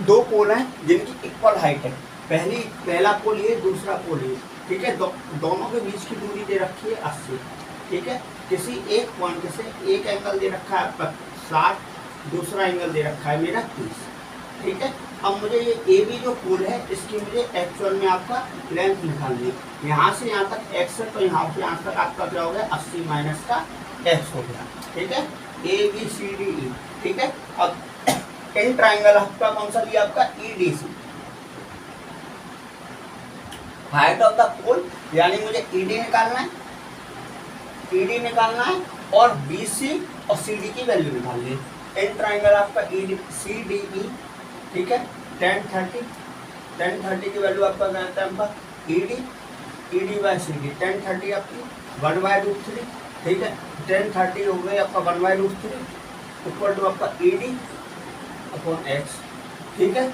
दो पोल हैं जिनकी इक्वल हाइट है, पहला पोल ये, दूसरा पोल ये, ठीक है। दोनों के बीच की दूरी दे रखी है 80, ठीक है। किसी एक पॉइंट से एक एंगल दे रखा है 60, दूसरा एंगल दे रखा है मेरा 30, ठीक है। अब मुझे ये ए बी जो पोल है इसकी मुझे एक्चुअल में आपका लेंथ निकालनी है। यहाँ से यहाँ तक x है तो यहाँ से यहाँ तक आपका क्या हो गया 80 माइनस का x हो गया, ठीक है। A B C D E, ठीक है। अब इन ट्राइंगल आपका कौन सा लिया आपका EDC, हाइट ऑफ द पोल, यानी मुझे ED निकालना है, ED निकालना है और BC और CD की वैल्यू निकालनी है। इन ट्राइंगल आपका CDE, ठीक है। 10 30 की वैल्यू आपका क्या आता है आपका ED बाय CD, 10 30 आपकी 1/√3, ठीक है। 10 30 हो गई आपका 1/√3 इक्वल टू आपका ED अपॉन x, ठीक है।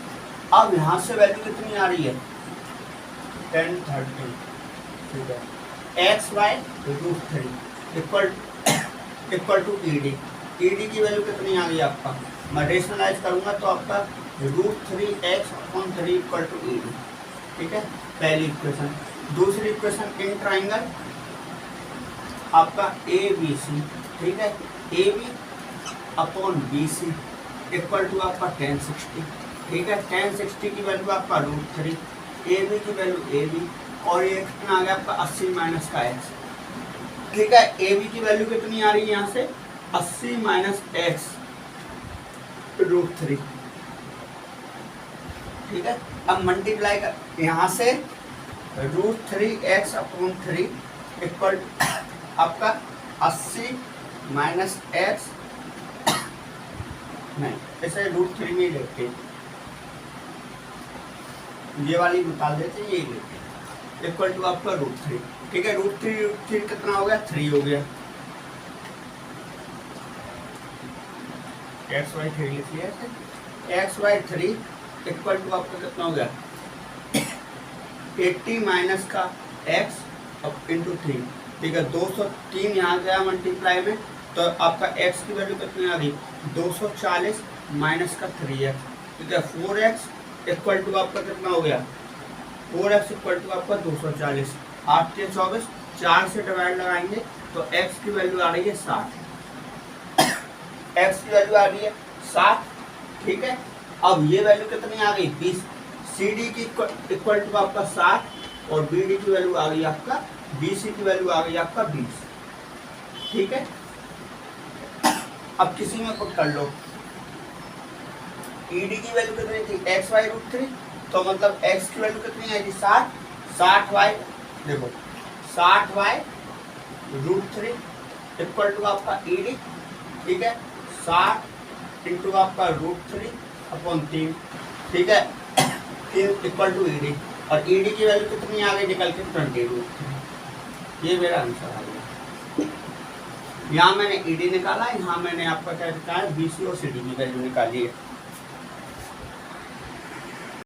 अब यहाँ से वैल्यू कितनी आ रही है 10 30, ठीक है। x by √3 equal to ED की वैल्यू कितनी आ गई आपका, मैं रेशनलाइज करूंगा तो आपका √3x upon 3 equal to ED, ठीक है। पहली इक्वेशन। दूसरी इक्वेशन इन ट्राइंगल आपका ABC, ठीक है। AB upon BC equal to आपका 1060, ठीक है। 1060 की वैल्यू आपका √3, AB की वैल्यू AB और ये कितना आ गया आपका 80 माइनस का x, ठीक है। AB की वैल्यू कितनी आ रही है यहाँ से 80 माइनस x √3, ठीक है। अब मल्टीप्लाई कर यहाँ से √3x अपॉन 3 इक्वल आपका 80 माइनस x, नहीं ऐसे √3 में लेते हैं, ये वाली निकाल देते हैं, ये लेते हैं इक्वल टू आपका √3, ठीक है। √3 कितना हो गया 3 हो गया, x बाई 3 लिख लिया। x बाई 3 इक्वल टू आपका कितना हो गया 80 माइनस का x इंटू 3, ठीक है। 203 यहाँ गया मल्टीप्लाई में तो आपका x की वैल्यू कितनी आ गई 240 माइनस का 3x, ठीक है। 4x इक्वल टू आपका कितना हो गया 4x इक्वल टू आपका 240, 8 के 24, 4 से डिवाइड लगाएंगे तो x की वैल्यू आ रही है 60, x की वैल्यू आ रही है 60, ठीक है। अब ये वैल्यू कितनी आ गई 20, CD की इक्वल टू आपका 60 और BD की वैल्यू आ गई आपका, BC की वैल्यू आ गई आपका 20, ठीक है। अब किसी में पुट कर लो, ED की वैल्यू कितनी थी x बाई √3, तो मतलब x की वैल्यू कितनी आएगी 60 बाई, देखो 60 बाई √3 इक्वल टू आपका ED, ठीक है। 60 इंटू आपका √3 अपॉन 3, ठीक है। 3 इक्वल टू ED और ED की वैल्यू कितनी आ गई निकल के 20√3, ये मेरा आंसर आ गया। यहाँ मैंने ED निकाला, यहाँ मैंने आपका क्या निकाला BC और CD की वैल्यू निकाली है।